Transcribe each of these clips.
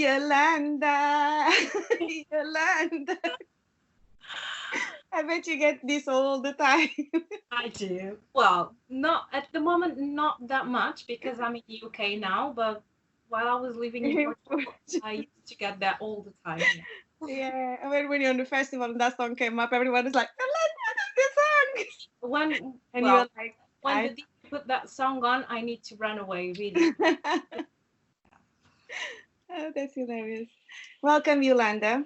Yolanda, Yolanda. I bet you get this all the time. I do. Well, not at the moment, not that much because I'm in UK now, but while I was living in Portugal, I used to get that all the time. Yeah. Yeah, I mean, when you're on the festival and that song came up, everyone is like, Yolanda, this song. When, And well, you're like, when the DJ put that song on, I need to run away, really. Oh, that's hilarious. Welcome, Yolanda.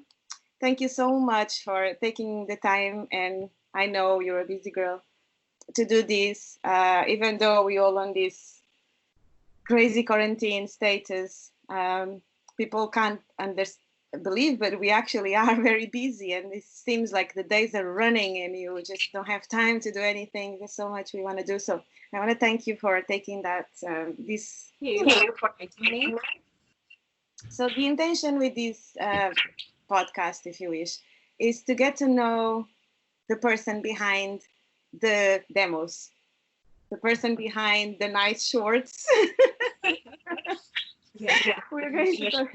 Thank you so much for taking the time. And I know you're a busy girl to do this, even though we all on this crazy quarantine status. People can't believe, but we actually are very busy, and it seems like the days are running, and you just don't have time to do anything. There's so much we want to do. So I want to thank you for taking that. This. You for inviting me. So the intention with this podcast, if you wish, is to get to know the person behind the demos, the person behind the nice shorts. Yeah. We're going to talk.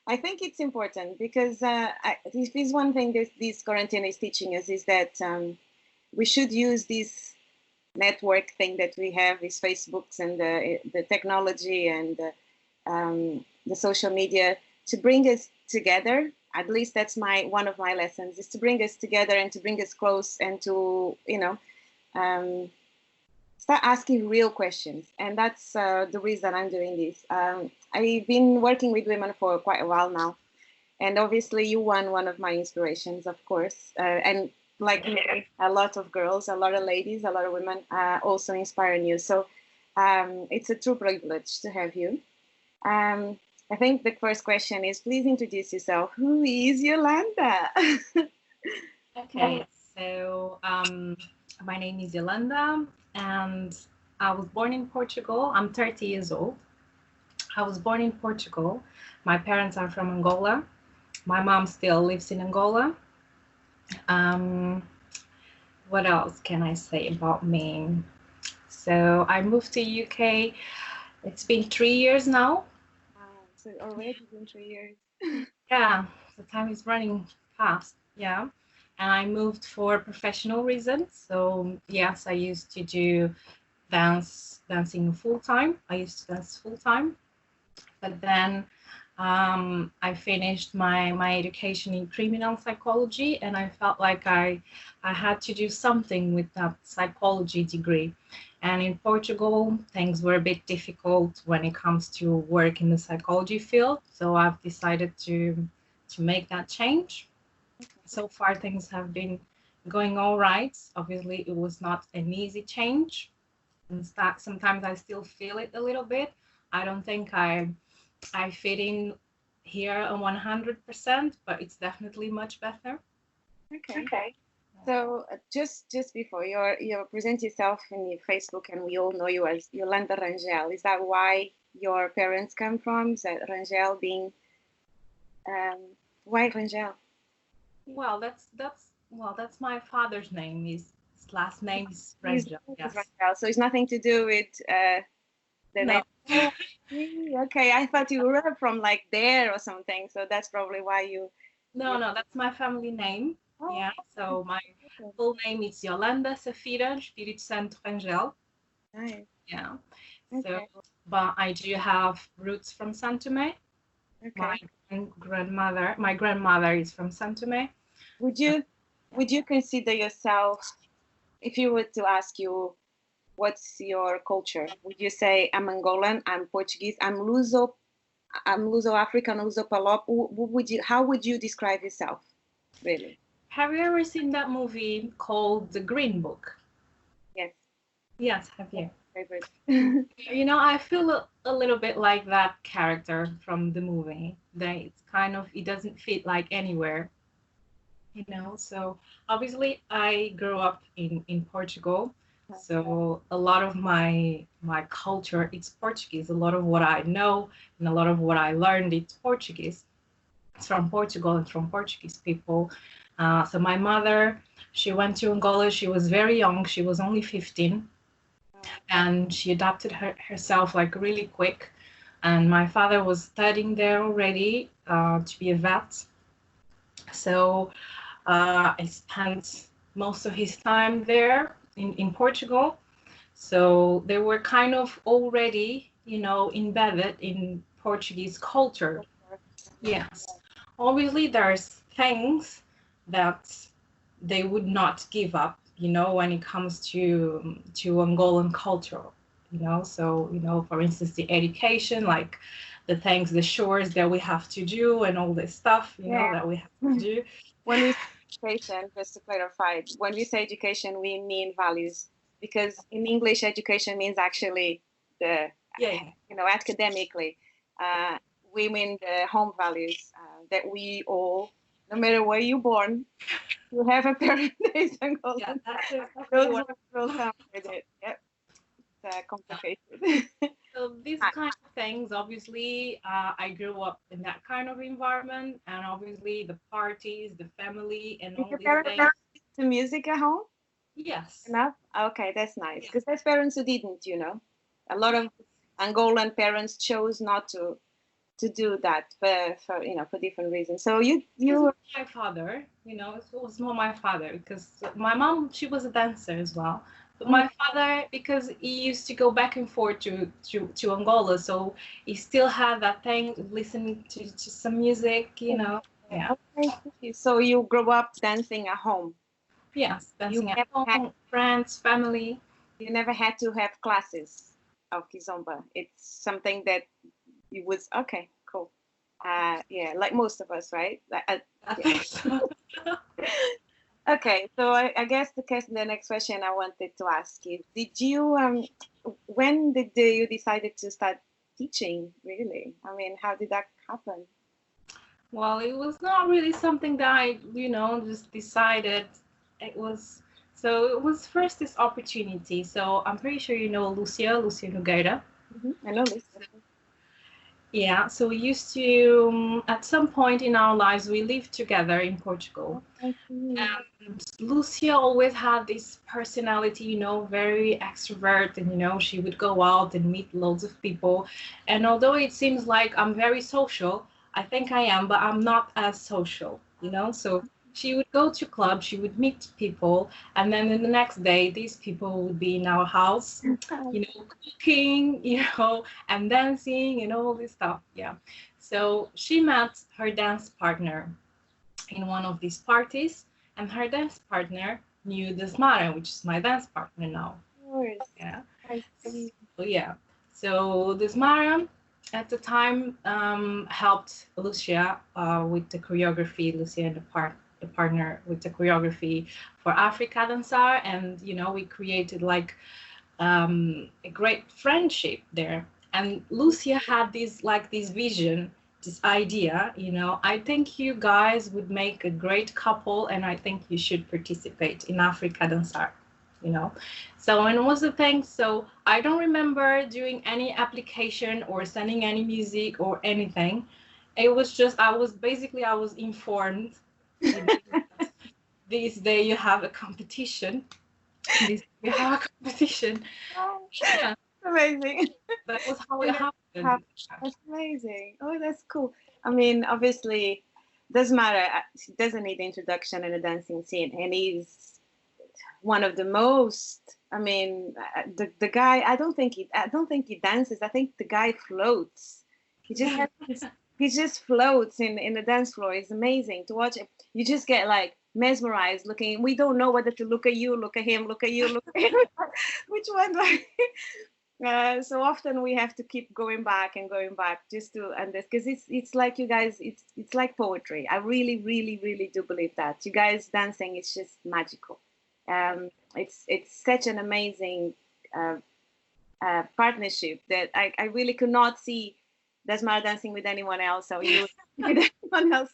I think it's important because this is one thing that this quarantine is teaching us is that we should use this network thing that we have, these Facebooks and the technology and the social media to bring us together. At least that's one of my lessons is to bring us together and to bring us close and to start asking real questions. And that's the reason I'm doing this. I've been working with women for quite a while now, and obviously you one of my inspirations, of course, and like me, a lot of girls, a lot of ladies, a lot of women also inspiring you. So it's a true privilege to have you. I think the first question is, please introduce yourself. Who is Yolanda? Okay, so my name is Iolanda, and I was born in Portugal. I'm 30 years old. I was born in Portugal. My parents are from Angola. My mom still lives in Angola. What else can I say about me? So I moved to UK. It's been 3 years now. Wow, so already been 3 years. Yeah, the time is running fast. Yeah. And I moved for professional reasons. So yes, I used to do dancing full time. I used to dance full time, but then I finished my education in criminal psychology, and I felt like I had to do something with that psychology degree. And in Portugal, things were a bit difficult when it comes to work in the psychology field. So I've decided to make that change. So far, things have been going all right. Obviously, it was not an easy change. And sometimes I still feel it a little bit. I don't think I fit in here on 100%, but it's definitely much better. Okay. So just before you present yourself in your Facebook, and we all know you as Iolanda Rangel. Is that why your parents come from? Is that Rangel being why Rangel? Well, that's my father's name. His last name is Rangel. Yes. Rangel. So it's nothing to do with the No. name. Okay, I thought you were from like there or something. So that's probably why you. No, that's my family name. Oh, Yeah. So my full name is Iolanda Safira Espírito Santo Rangel. nice. Yeah. Okay. So, but I do have roots from Santo Tomé. Okay. My grandmother is from Santo Tomé. Would you consider yourself, if you were to ask you, what's your culture? Would you say I'm Angolan, I'm Portuguese, I'm Luso-African, Luso-Palop? How would you describe yourself, really? Have you ever seen that movie called The Green Book? Yes. Yes, have you? Favorite. I feel a little bit like that character from the movie. It doesn't fit like anywhere. So obviously I grew up in Portugal. So a lot of my culture is Portuguese. A lot of what I know and a lot of what I learned is Portuguese. It's from Portugal and from Portuguese people. So my mother, she went to Angola. She was very young. She was only 15. And she adapted herself like really quick. and my father was studying there already to be a vet. So I spent most of his time there in Portugal. So they were kind of already, embedded in Portuguese culture. Yes. Obviously, there's things that they would not give up, when it comes to Angolan culture, So, for instance, the education, like the things, the chores that we have to do and all this stuff, that we have to do. When we say education, just to clarify, when we say education, we mean values, because in English, education means actually the, academically. We mean the home values that we all, no matter where you're born, you have a parent that is Angolan. Yeah, that's it. Those will come with it. Yep. It's complicated. So these kind of things, obviously, I grew up in that kind of environment, and obviously the parties, the family, and Did all your these parents things. listen to music at home? Yes. Enough? Okay, that's nice. Because there's parents who didn't, A lot of Angolan parents chose not to do that for different reasons. So you my father, it was more my father, because my mom, she was a dancer as well. But my father, because he used to go back and forth to Angola, so he still had that thing of listening to some music, Yeah. Okay. So you grew up dancing at home. Yes, dancing at home, friends, family. You never had to have classes of Kizomba. It's something that you was okay, cool. Yeah, like most of us, right? I think so. Okay, so I guess the next question I wanted to ask you: Did you when did you decided to start teaching? Really, I mean, how did that happen? Well, it was not really something that I, just decided. It was first this opportunity. So I'm pretty sure you know Lucia Nogueira. I know this. Yeah, so we used to, at some point in our lives, we lived together in Portugal. And Lucia always had this personality, very extrovert, and, she would go out and meet loads of people. And although it seems like I'm very social, I think I am, but I'm not as social, So she would go to clubs, she would meet people, and then the next day, these people would be in our house, cooking, and dancing and all this stuff. Yeah. So she met her dance partner in one of these parties, and her dance partner knew Desmara, which is my dance partner now. Of course. Yeah. I see. So yeah. So Desmara at the time helped Lucia with the choreography. Lucia and the partner with the choreography for Africa Dançar, and we created like a great friendship there. And Lucia had this vision, this idea, I think you guys would make a great couple, and I think you should participate in Africa Dançar, So, and was the thing, so I don't remember doing any application or sending any music or anything. It was just, I was informed, this day you have a competition. We have a competition. Oh, Yeah, amazing. that was how it happened. That's amazing. Oh, that's cool. I mean, obviously, doesn't matter. He doesn't need introduction in the dancing scene, and he's one of the most. I mean, the guy. I don't think he dances. I think the guy floats. He just he just floats in the dance floor. It's amazing to watch it. You just get like mesmerized looking. We don't know whether to look at you, look at him, look at you, look at him. Which one? So often we have to keep going back and going back just to and this because it's like you guys it's like poetry. I really do believe that you guys dancing is just magical. It's such an amazing uh, partnership that I really could not see Desmar dancing with anyone else. So you with anyone else.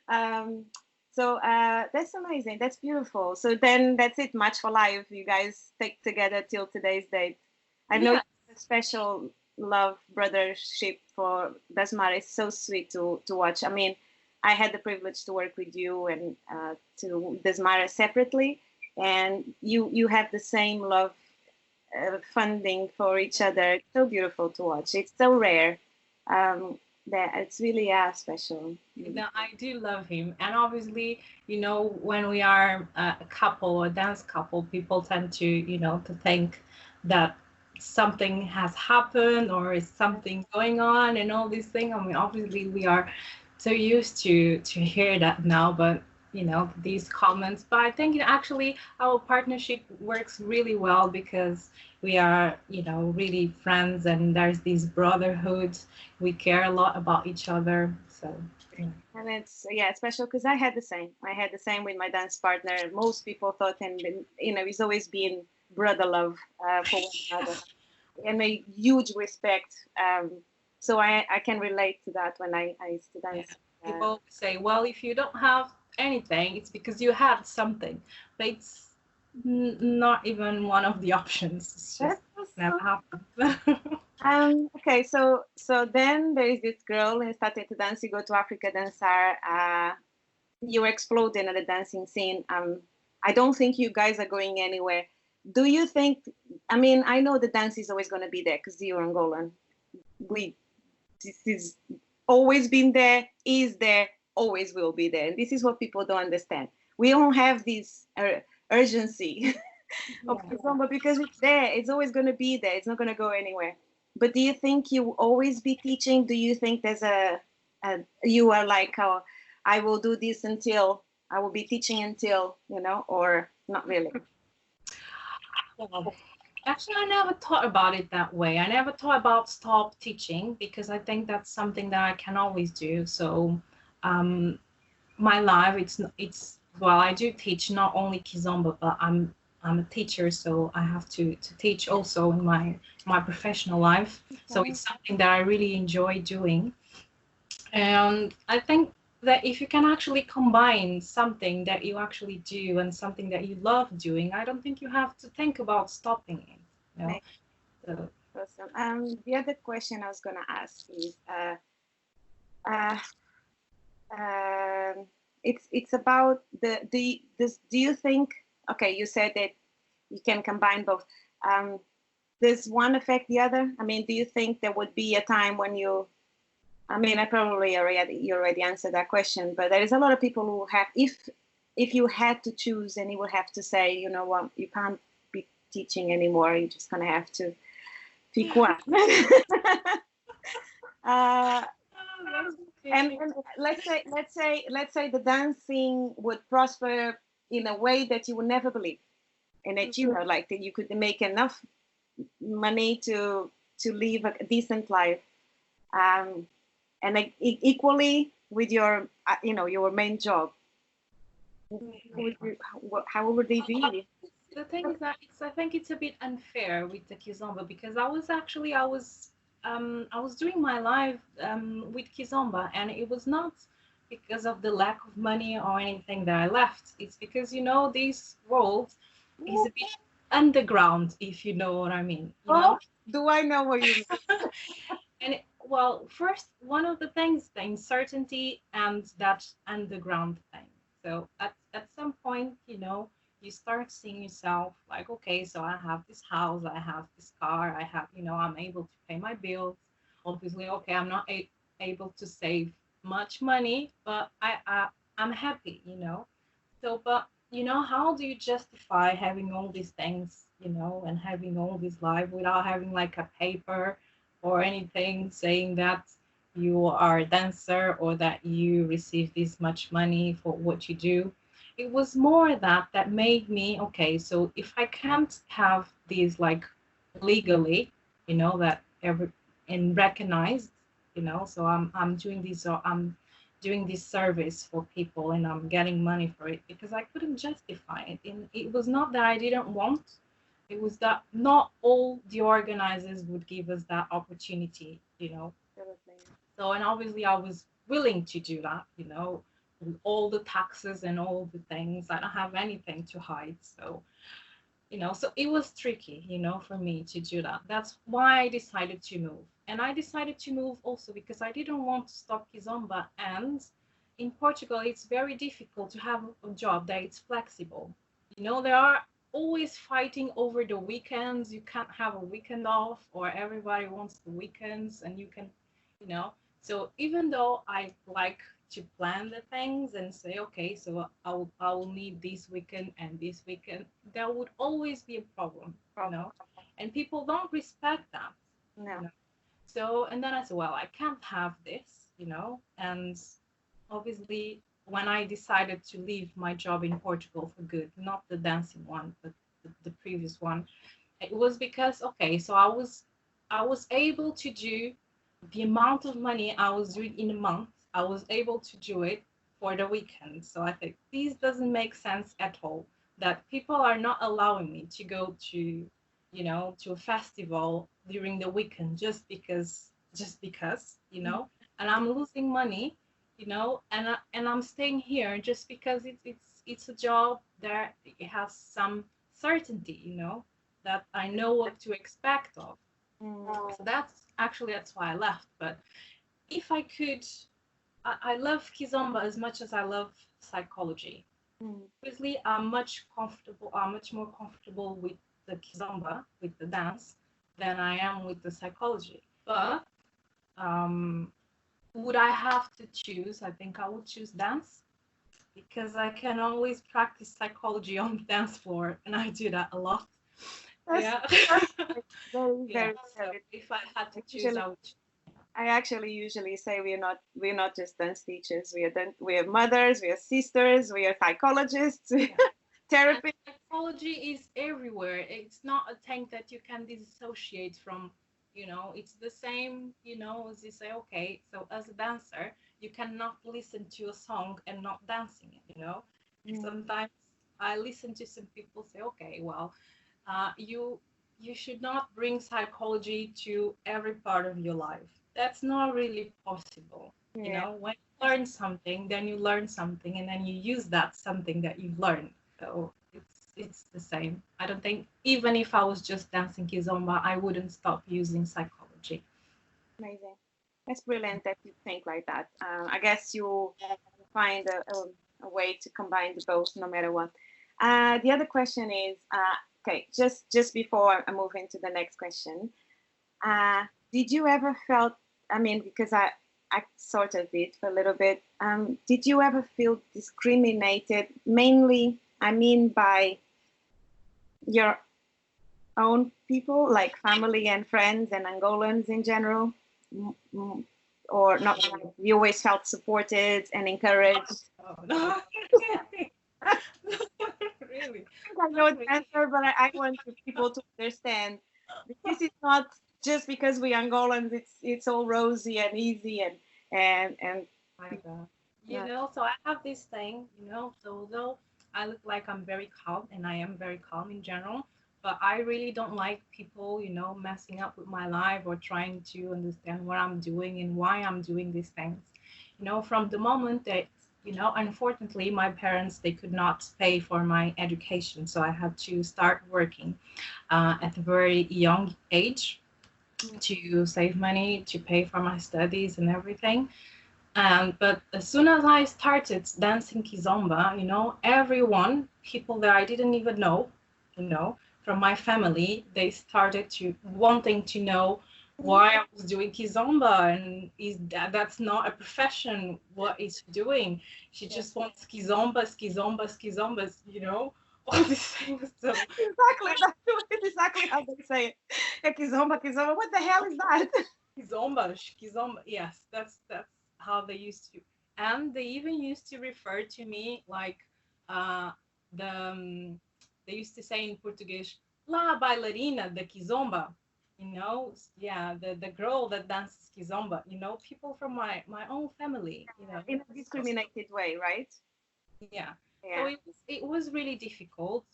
Um, so that's amazing. That's beautiful. So then that's it. Match for life. You guys stick together till today's date. I know you have a special love brothership for Desmar. It's so sweet to watch. I mean, I had the privilege to work with you and to Desmara separately, and you have the same love funding for each other. It's so beautiful to watch. It's so rare. That it's really special. No, I do love him. And obviously, when we are a couple or dance couple, people tend to, to think that something has happened or is something going on and all these things. I mean, obviously we are so used to hear that now, but these comments. But I think actually our partnership works really well because we are, really friends and there's this brotherhood. We care a lot about each other. So And it's special because I had the same. I had the same with my dance partner. Most people thought him, he's always been brother love for one another, and a huge respect. So I can relate to that when I used to yeah. dance. People say, well, if you don't have anything, it's because you had something. But it's not even one of the options. It's just That's never so. happened. Okay, so then there is this girl and started to dance. You go to Africa Dansar. You're exploding at the dancing scene. I don't think you guys are going anywhere. Do you think? I mean, I know the dance is always going to be there because you're Angolan. We This is always been there, is there, always will be there, and this is what people don't understand. We don't have this urgency of Yeah. Kizomba because it's there. It's always going to be there. It's not going to go anywhere. But do you think you will always be teaching? Do you think there's you are like, oh, I will do this until I will be teaching until, or not really? Well, actually, I never thought about it that way. I never thought about stop teaching because I think that's something that I can always do. So, um, my life, it's well, I do teach not only Kizomba, but I'm a teacher, so I have to teach also in my professional life. So Okay. it's something that I really enjoy doing. And I think that if you can actually combine something that you actually do and something that you love doing, I don't think you have to think about stopping it. You know? Nice. So, Awesome. The other question I was going to ask is, uh, it's about do you think, okay, you said that you can combine both. Um, does one affect the other? I mean, do you think there would be a time when I mean, I probably you already answered that question, but there is a lot of people who have, if you had to choose and you would have to say, you know what, you can't be teaching anymore, you're just gonna have to pick one. uh, that's and let's say the dancing would prosper in a way that you would never believe, and that like that you could make enough money to live a decent life, um, and equally with your your main job. How would they be? the thing is that I think it's a bit unfair with the Kizomba because I was doing my live with Kizomba and it was not because of the lack of money or anything that I left. It's because this world is a bit underground, if you know what I mean. Oh, do I know what you mean? And well, first, one of the things, the uncertainty and that underground thing. So at some point, you start seeing yourself like, okay, so I have this house, I have this car, I have, I'm able to pay my bills. Obviously, okay, I'm not able to save much money, but I'm happy. So, but how do you justify having all these things, and having all this life without having like a paper or anything saying that you are a dancer or that you receive this much money for what you do? It was more that made me, okay, so if I can't have these like legally, that every and recognized, so I'm doing this or I'm doing this service for people and I'm getting money for it because I couldn't justify it. And it was not that I didn't want, it was that not all the organizers would give us that opportunity. So, and obviously I was willing to do that, with all the taxes and all the things. I don't have anything to hide. So it was tricky, for me to do that. That's why I decided to move. And I decided to move also because I didn't want to stop Kizomba. And in Portugal, it's very difficult to have a job that is flexible. There are always fighting over the weekends. You can't have a weekend off, or everybody wants the weekends, and you know. So even though I like to plan the things and say, okay, so I will need this weekend and this weekend, there would always be a problem, you Problem. know, and people don't respect that, you No. know. So and then I said, well, I can't have this, you know, and obviously when I decided to leave my job in Portugal for good, not the dancing one, but the previous one, it was because okay, so I was able to do the amount of money I was doing in a month. I was able to do it for the weekend. So I think this doesn't make sense at all. That people are not allowing me to go to a festival during the weekend just because, and I'm losing money, and I'm staying here just because it's a job that it has some certainty, that I know what to expect of. Mm. So that's why I left. But if I could, I love Kizomba as much as I love psychology. Mm. Obviously, I'm much more comfortable with the Kizomba, with the dance, than I am with the psychology. But um, would I have to choose? I think I would choose dance because I can always practice psychology on the dance floor, and I do that a lot. That's Yeah. perfect. Very, Yeah. very So good. if I had to I choose, usually, I would. I actually usually say we're not just dance teachers. We are mothers, we are sisters, we are psychologists, Yeah. And therapists. psychology is everywhere. It's not a thing that you can disassociate from. It's the same, as you say, okay, so as a dancer, you cannot listen to a song and not dancing it. And Mm. sometimes I listen to some people say, okay, well, you should not bring psychology to every part of your life. That's not really possible. Yeah, When you learn something, then you learn something, and then you use that something that you've learned. So it's the same. I don't think even if I was just dancing kizomba, I wouldn't stop using psychology. amazing. That's brilliant that you think like that. I guess you find a way to combine the both, no matter what. The other question is, okay, just before I move into the next question, uh, did you ever felt? I mean, because I sort of did for a little bit. Did you ever feel discriminated? Mainly, I mean, by your own people, like family and friends and Angolans in general, Mm, mm, or not? You always felt supported and encouraged. Oh, no, really, really, I know not the really. answer, but I want people to understand that this is not just because we Angolans. It's all rosy and easy and My God. uh, So I have this thing, so although I look like I'm very calm, and I am very calm in general, but I really don't like people, messing up with my life or trying to understand what I'm doing and why I'm doing these things. From the moment that, unfortunately, my parents, they could not pay for my education, so I had to start working at a very young age to save money to pay for my studies and everything. But as soon as I started dancing kizomba, everyone, people that I didn't even know, from my family, they started to wanting to know why I was doing kizomba, and that's not a profession. What is she doing? She yeah, just wants kizombas, kizombas, kizombas, all these things. So exactly that's exactly how they say it. Yeah, Kizomba, Kizomba. What the hell is that? Kizomba, Kizomba. Yes, that's how they used to, and they even used to refer to me like uh, the they used to say in Portuguese, "La bailarina de Kizomba." Yeah, the girl that dances Kizomba. People from my own family. In a So discriminated way, right? yeah, so Yeah. it was really difficult.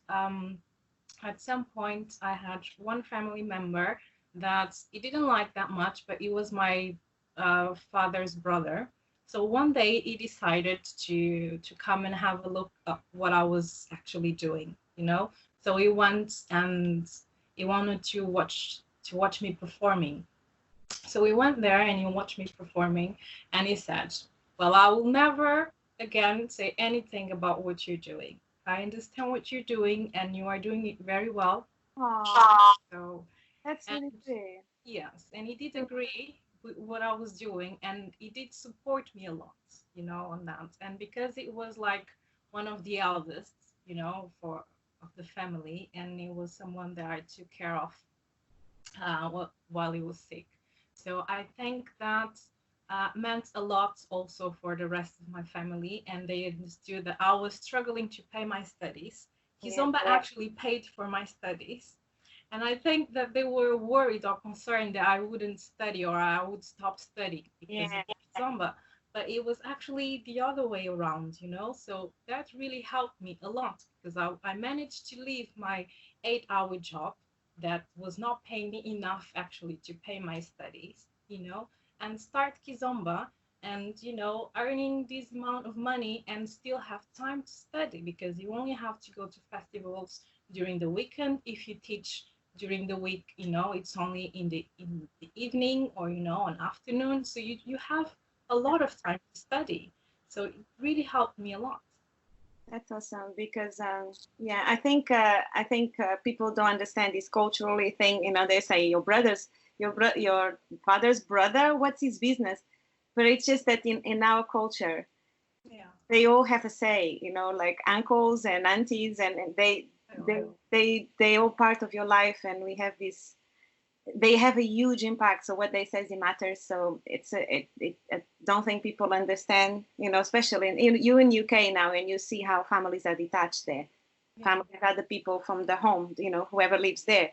At some point I had one family member that he didn't like that much, but he was my father's brother. So one day he decided to come and have a look at what I was actually doing. So he went and he wanted to watch me performing. So we went there and he watched me performing, and he said, well, I will never again say anything about what you're doing. I understand what you're doing and you are doing it very well. Oh, So, that's and really sweet. yes, and he did agree, with what I was doing, and he did support me a lot, on that. And because it was like one of the eldest, for of the family, and it was someone that I took care of while he was sick. So I think that meant a lot also for the rest of my family, and they understood that I was struggling to pay my studies. Yeah. Kizomba actually paid for my studies, and I think that they were worried or concerned that I wouldn't study or I would stop studying because Yeah. of Kizomba. But it was actually the other way around, So that really helped me a lot because I managed to leave my 8-hour job that was not paying me enough actually to pay my studies, and start Kizomba and, earning this amount of money and still have time to study because you only have to go to festivals during the weekend. If you teach during the week, it's only in the evening or, on afternoon. So you have a lot of time to study. So it really helped me a lot. That's awesome because yeah, I think people don't understand this culturally thing. They say your father's brother, what's his business? But it's just that in our culture, Yeah. they all have a say. Like uncles and aunties, and they all part of your life, and we have this. They have a huge impact. So what they say it matters. So I don't think people understand. Especially you in UK now, and you see how families are detached there. Yeah. Families are the people from the home. Whoever lives there,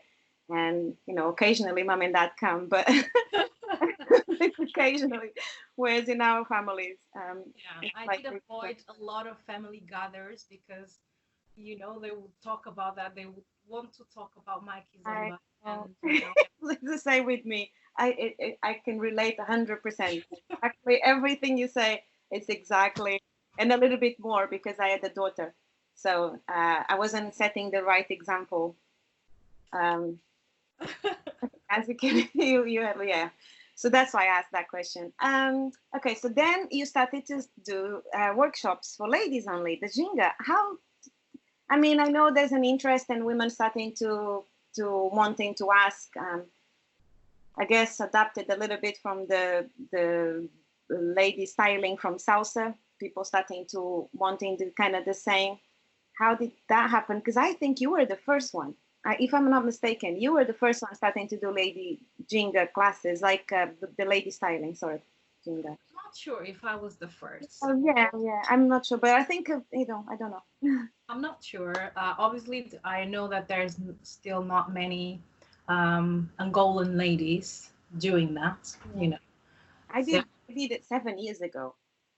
and occasionally mom and dad come, but occasionally. Whereas in our families, Yeah, it's I like did avoid a lot of family gatherings because, they would talk about that. They would want to talk about my I Kizomba know. and, It's the same with me. I can relate 100%. Actually, everything you say, it's exactly, and a little bit more because I had a daughter, so I wasn't setting the right example. Um, as you can, you have, yeah. So that's why I asked that question. Okay, so then you started to do workshops for ladies only, the Jinga. How? I mean, I know there's an interest in women starting to wanting to ask. I guess adapted a little bit from the lady styling from salsa. People starting to wanting to kind of the same. How did that happen? Because I think you were the first one. If I'm not mistaken, you were the first one starting to do lady jinga classes, like the lady styling sort of jinga. not sure if I was the first. Oh yeah, yeah. I'm not sure, but I think I don't know. I'm not sure. Obviously, I know that there's still not many Angolan ladies doing that, Yeah. So I did it 7 years ago.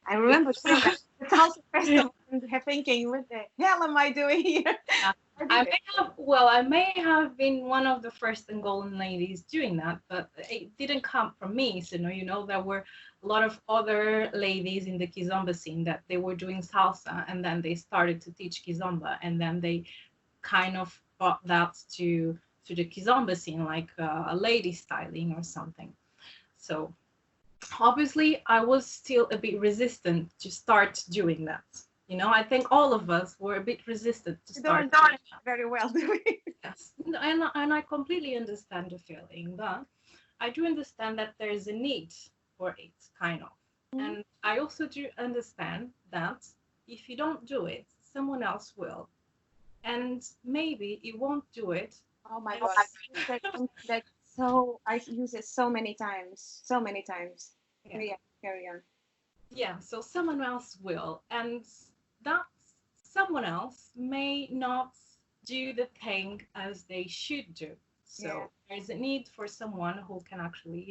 I remember doing that. The Tulsa Festival and thinking, what the hell am I doing here? yeah, I did it. I may have been one of the first Angolan ladies doing that, but it didn't come from me. So, there were a lot of other ladies in the Kizomba scene that they were doing salsa, and then they started to teach Kizomba, and then they kind of brought that to the Kizomba scene, like a lady styling or something. So obviously I was still a bit resistant to start doing that. I think all of us were a bit resistant to You start don't know doing it that. very well, do we? Yes, and I completely understand the feeling, but I do understand that there is a need for it, kind of. Mhm. And I also do understand that if you don't do it, someone else will. And maybe it won't do it. Oh my And God. You said something that so I use it so many times. So many times. yeah, Yeah, carry on. yeah, so someone else will. And that someone else may not do the thing as they should do. Yeah. So there's a need for someone who can actually,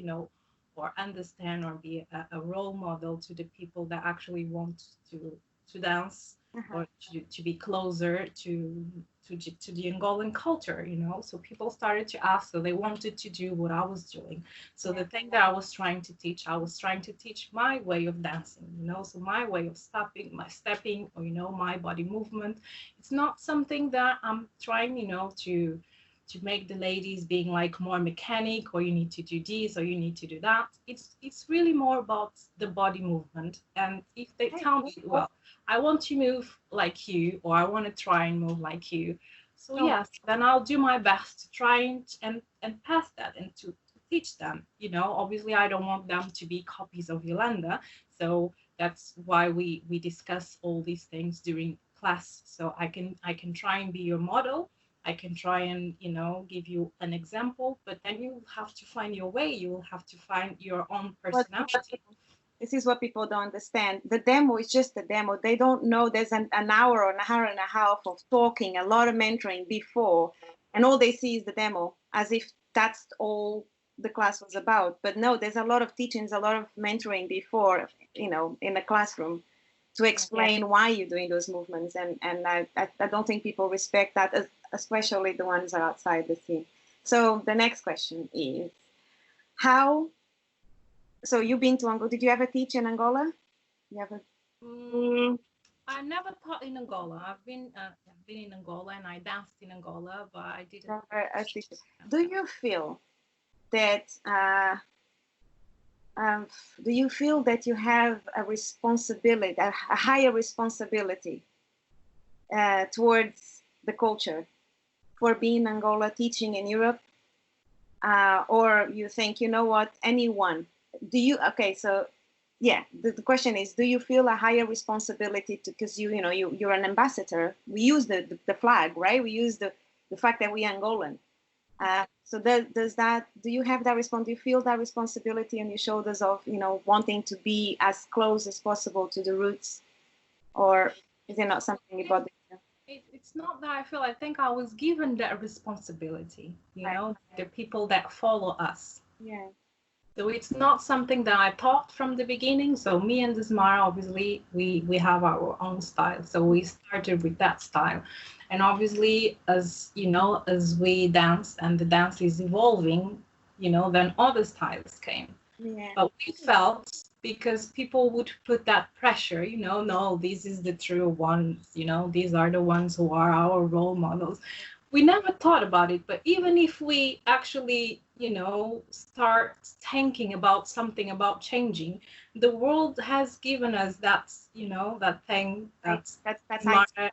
or understand or be a role model to the people that actually want to dance Uh-huh. or to be closer to the Angolan culture, So people started to ask, so they wanted to do what I was doing. So Yeah. the thing that I was trying to teach, I was trying to teach my way of dancing, So my way of stepping, or my body movement. It's not something that I'm trying, to make the ladies being like more mechanic, or you need to do this or you need to do that. It's really more about the body movement. And if they Hey, tell me, well, I want to move like you, or I want to try and move like you, so so yes, then I'll do my best to try and pass that and to teach them. Obviously I don't want them to be copies of Yolanda, so that's why we discuss all these things during class. So I can try and be your model. I can try and give you an example, but then you have to find your way. You will have to find your own personality. This is what people don't understand. The demo is just a demo. They don't know there's an hour or an hour and a half of talking, a lot of mentoring before, and all they see is the demo, as if that's all the class was about. But no, there's a lot of teachings, a lot of mentoring before, in the classroom, to explain why you're doing those movements. And I don't think people respect that, especially the ones that are outside the scene. So the next question is, so you've been to Angola. Did you ever teach in Angola? You ever? I never taught in Angola. I've been in Angola and I danced in Angola, but I didn't. Do you feel that? Do you feel that you have a responsibility, a higher responsibility towards the culture for being in Angola, teaching in Europe, or you think, you know what, anyone? Do you? Okay, so yeah, the question is, do you feel a higher responsibility because you're an ambassador? We use the flag, right? We use the fact that we're Angolan. So do you have that do you feel that responsibility on your shoulders of wanting to be as close as possible to the roots, or is it not something about it's not that I think I was given that responsibility, the people that follow us. Yeah. So it's not something that I taught from the beginning. So me and Desmara, obviously, we have our own style. So we started with that style. And obviously, as we dance and the dance is evolving, then other styles came. Yeah. But we felt, because people would put that pressure, no, this is the true ones, these are the ones who are our role models. We never thought about it, but even if we actually, start thinking about something about changing, the world has given us that, that thing that's Mara,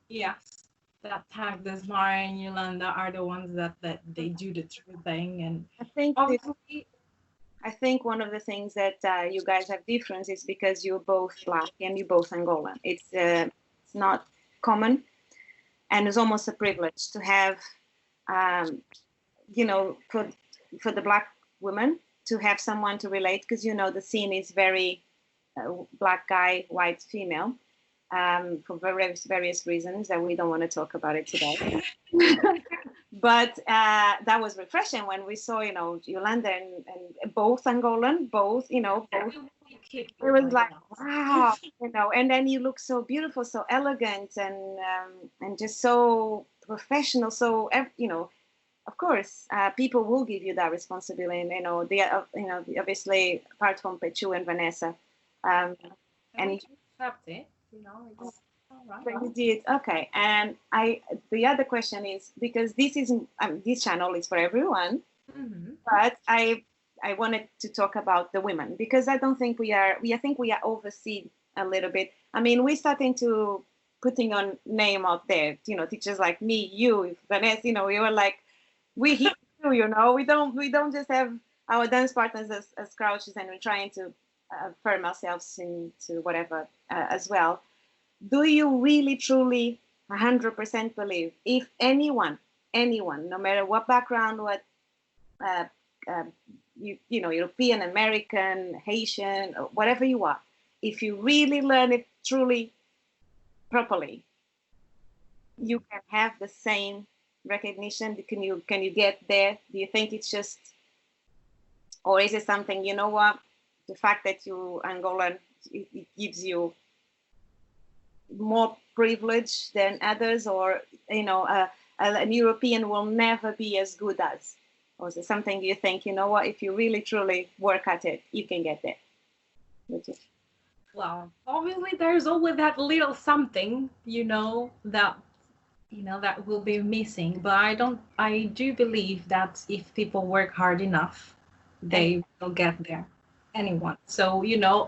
yes, that tag. Desmara and Yolanda are the ones that they do the true thing, and I think one of the things that you guys have difference is because you're both Black and you're both Angolan. It's not common. And it's almost a privilege to have, for the Black women to have someone to relate, because the scene is very Black guy, white female, for various reasons that we don't want to talk about it today. But that was refreshing when we saw, Yolanda and both Angolan, both. It was like, wow, and then you look so beautiful, so elegant, and just so professional. So, of course, people will give you that responsibility. And, obviously, apart from Pechu and Vanessa, and you accept it. It's all right. You did, okay. And the other question is, because this channel is for everyone, but I wanted to talk about the women, because I don't think I think we are overseen a little bit. I mean, we're starting to putting on name out there, teachers like me, you, Vanessa, we were like, we here too, we don't just have our dance partners as crouches, and we're trying to firm ourselves into whatever as well. Do you really, truly, 100% believe if anyone, no matter what background, what European, American, Haitian, whatever you are, if you really learn it truly, properly, you can have the same recognition? Can you get there? Do you think it's just, or is it something, the fact that you Angolan, it gives you more privilege than others, or an European will never be as good as? Or is it something you think, if you really truly work at it, you can get there? Well, obviously there's always that little something, that that will be missing. But I do believe that if people work hard enough, they will get there. Anyone. So,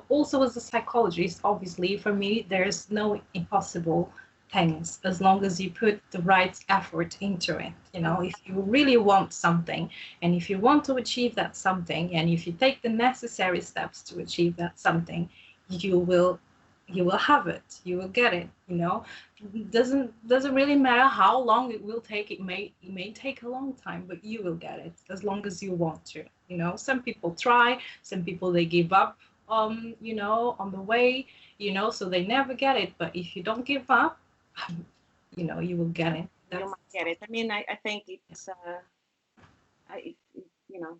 also as a psychologist, obviously for me, there's no impossible things as long as you put the right effort into it. You know, if you really want something, and if you want to achieve that something, and if you take the necessary steps to achieve that something, you will have it, you will get it. You know, it doesn't really matter how long it will take. It may take a long time, but you will get it as long as you want to. You know, some people try, some people they give up, you know, on the way, you know, so they never get it. But if you don't give up, you know, you will get it. You might get it. I mean, I think it's, you know,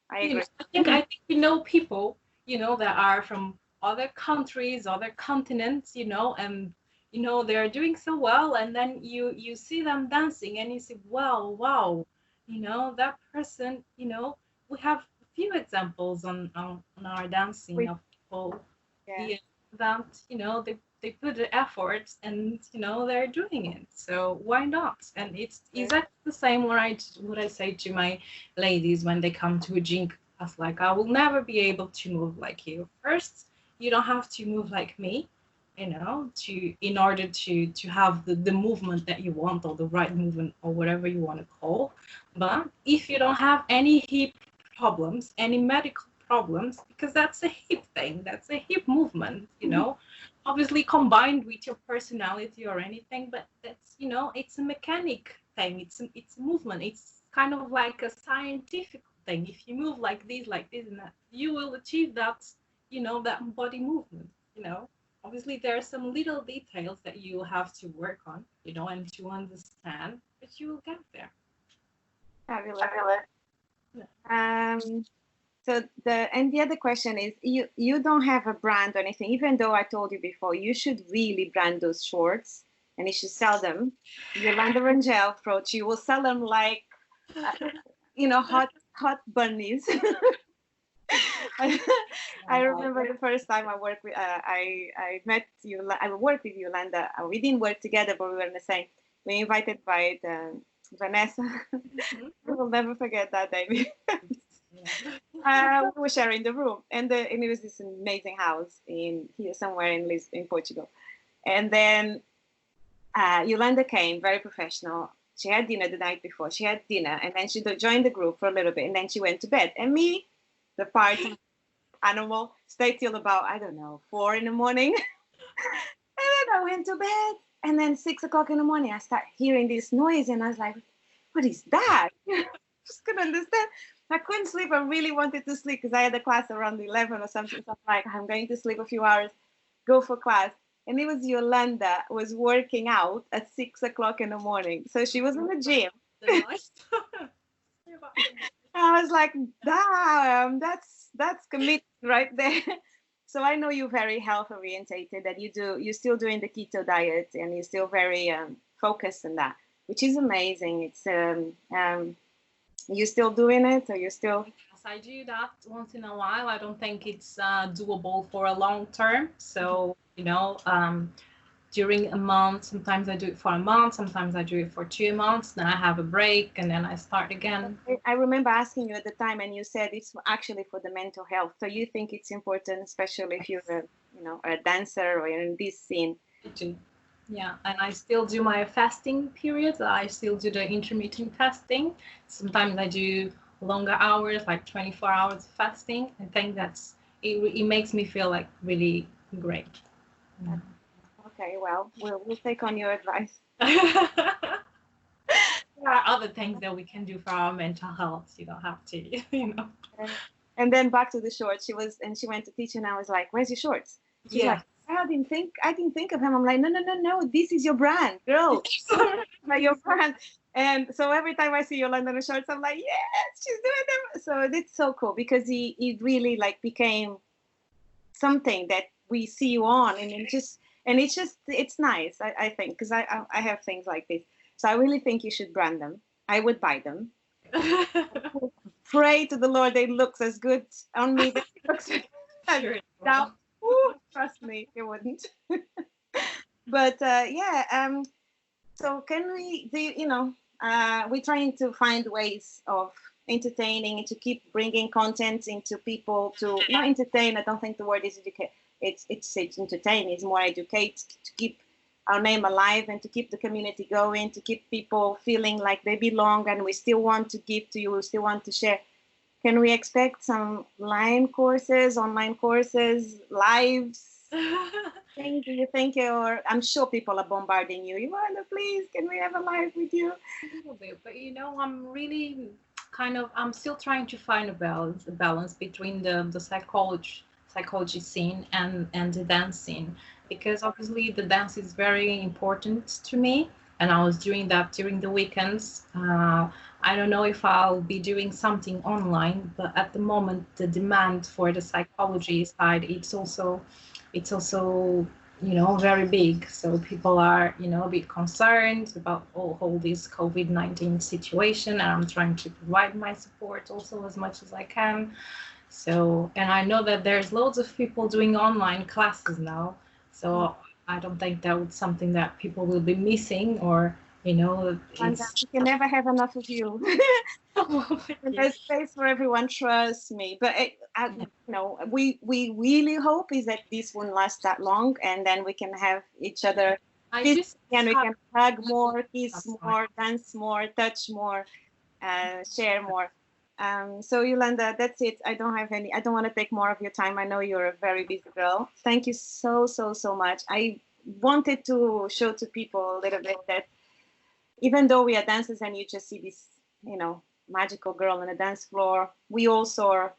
I You agree. know, I think you know people, you know, that are from other countries, other continents, you know, and you know they're doing so well, and then you see them dancing, and you say, wow, you know, that person, you know, we have a few examples on our dancing of people, Yeah. yeah, that you know they put the effort, and you know they're doing it, so why not? And it's exactly the same what I say to my ladies when they come to a gym class, like, I will never be able to move like you. First, you don't have to move like me, you know, to in order to have the movement that you want, or the right movement, or whatever you want to call. But if you don't have any hip problems, any medical problems, because that's a hip thing, that's a hip movement, you know, obviously combined with your personality or anything, but that's, you know, it's a mechanic thing, it's a movement, it's kind of like a scientific thing. If you move like this and that, you will achieve that, you know, that body movement, you know. Obviously there are some little details that you have to work on, you know, and to understand, but you will get there. Fabulous. Um, so the other question is, you don't have a brand or anything, even though I told you before, you should really brand those shorts, and you should sell them. Iolanda Rangel approach, you will sell them like, you know, hot bunnies. I remember the first time I worked with, I met you, I worked with Yolanda. We didn't work together, but we were in the same. We invited by Vanessa. I will never forget that day. We were sharing the room, and it was this amazing house in here somewhere in Portugal. And then Yolanda came, very professional. She had dinner the night before. She had dinner, and then she joined the group for a little bit, and then she went to bed. And me, the party animal, stayed till about, I don't know, 4 in the morning. And then I went to bed. And then 6 o'clock in the morning, I start hearing this noise, and I was like, "What is that?" Just couldn't understand. I couldn't sleep. I really wanted to sleep because I had a class around 11 or something. So I'm like, I'm going to sleep a few hours, go for class. And it was Yolanda was working out at 6 o'clock in the morning. So she was in the gym. I was like, damn, that's commitment right there. So I know you're very health orientated, that you're still doing the keto diet, and you're still very focused on that, which is amazing. It's you still doing it, or you're still? Yes, I do that once in a while. I don't think it's doable for a long term. So, you know, during a month, sometimes I do it for a month, sometimes I do it for 2 months, then I have a break, and then I start again. I remember asking you at the time, and you said it's actually for the mental health. So you think it's important, especially if you're a dancer or in this scene? I do. Yeah, and I still do my fasting periods. I still do the intermittent fasting. Sometimes I do longer hours, like 24 hours fasting. I think it makes me feel like really great. Yeah. Okay, well, we'll take on your advice. There are other things that we can do for our mental health. You don't have to, you know. And then back to the shorts. She went to teach, and I was like, "Where's your shorts?" She's like, I didn't think of him. I'm like, no, this is your brand, girl. Like your brand. And so every time I see Yolanda in the shorts, I'm like, yes, she's doing them. So it's so cool, because he really like became something that we see you on, and it's nice. I think, because I have things like this. So I really think you should brand them. I would buy them. Pray to the Lord they looks as good on me that it looks now. Trust me, it wouldn't. But so can we do, we're trying to find ways of entertaining and to keep bringing content into people, to not entertain. I don't think the word is educate. It's entertain. It's more educate, to keep our name alive and to keep the community going, to keep people feeling like they belong and we still want to give to you, we still want to share. Can we expect some online courses, lives? Thank you, thank you. Or I'm sure people are bombarding you. Iolanda, please, can we have a live with you? A little bit, but I'm really I'm still trying to find a balance between the psychology scene and the dance scene, because obviously the dance is very important to me, and I was doing that during the weekends. I don't know if I'll be doing something online, but at the moment the demand for the psychology side, it's also very big. So people are, a bit concerned about all this COVID-19 situation, and I'm trying to provide my support also as much as I can. So, and I know that there's loads of people doing online classes now. So I don't think that was something that people will be missing, or, You can never have enough of you. There's space for everyone, trust me. But we really hope is that this won't last that long, and then we can have each other, and we can hug more, kiss more, dance more, touch more, share more. So Iolanda, that's it. I don't want to take more of your time. I know you're a very busy girl. Thank you so much. I wanted to show to people a little bit that even though we are dancers and you just see this, magical girl on a dance floor, we also are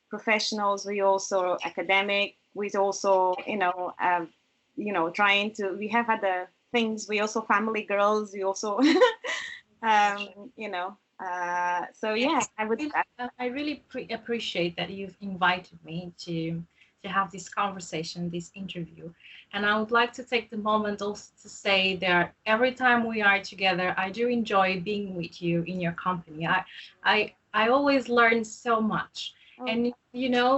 professionals. We also academic. We also, trying to. We have other things. We also family girls. We also, So yeah, I really appreciate that you've invited me to have this conversation, this interview. And I would like to take the moment also to say that every time we are together, I do enjoy being with you in your company. I always learn so much. And,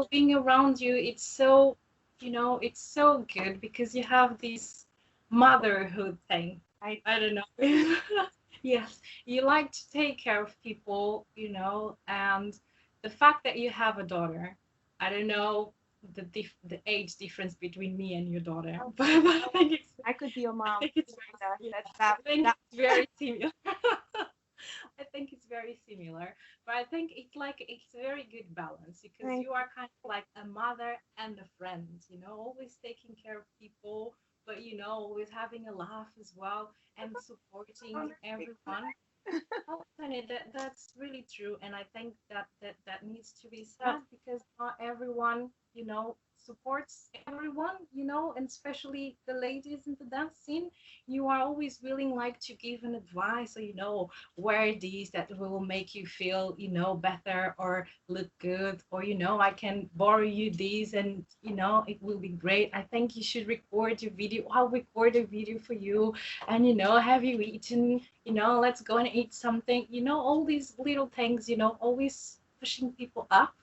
being around you, it's so, it's so good because you have this motherhood thing. I don't know. Yes, you like to take care of people, and the fact that you have a daughter, I don't know the age difference between me and your daughter, but I could be your mom. I think it's very similar. I think it's very similar, but I think it's a very good balance because you are kind of like a mother and a friend, always taking care of people, but always having a laugh as well and supporting everyone. Oh, Tanya, that's really true, and I think that needs to be said because not everyone, supports everyone, and especially the ladies in the dance scene. You are always willing, like, to give an advice, or wear these that will make you feel, better or look good, or I can borrow you these, and it will be great. I think you should record your video. I'll record a video for you, and have you eaten? Let's go and eat something. All these little things. Always pushing people up.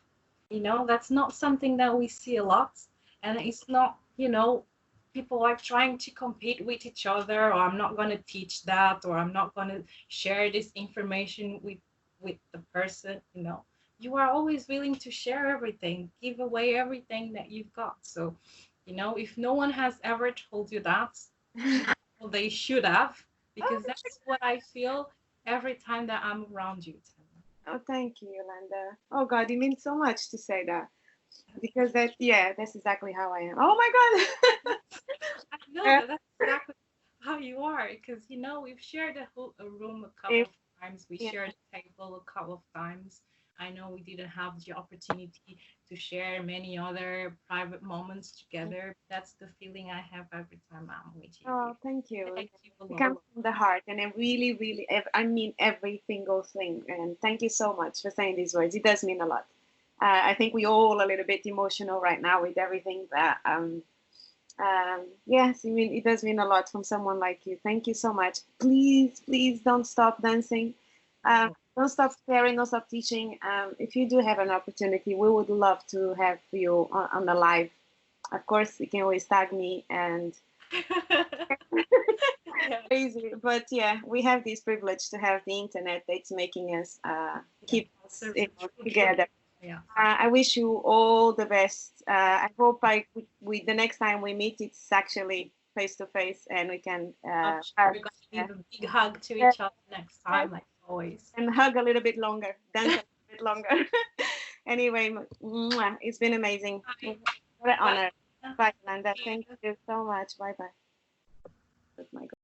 That's not something that we see a lot, and it's not. People are trying to compete with each other, or I'm not going to teach that, or I'm not going to share this information with the person. You are always willing to share everything, give away everything that you've got. So, if no one has ever told you that, well, they should have, because that's what I feel every time that I'm around you. Oh, thank you, Iolanda. Oh God, it means so much to say that. Because that's exactly how I am. Oh my God. I know that's exactly how you are, because we've shared a room a couple of times. We shared a table a couple of times. I know we didn't have the opportunity to share many other private moments together. That's the feeling I have every time I'm with you. Oh, thank you. Thank you a lot. It comes from the heart, and I really, really, I mean every single thing. And thank you so much for saying these words. It does mean a lot. I think we all a little bit emotional right now with everything, but yes, I mean it does mean a lot from someone like you. Thank you so much. Please, please don't stop dancing. Don't stop sharing, don't stop teaching. If you do have an opportunity, we would love to have you on the live. Of course, you can always tag me and crazy, but yeah, we have this privilege to have the internet that's making us keep us together. Yeah. I wish you all the best. I hope the next time we meet, it's actually face to face, and we can I'm sure hug, we're going to give a big hug to yeah, each other next time, like always. and hug a little bit longer, dance a little bit longer. Anyway, it's been amazing. Bye. What an Bye. honor. Bye, Yolanda. Thank Thank you. you so much. Bye bye. Oh my God.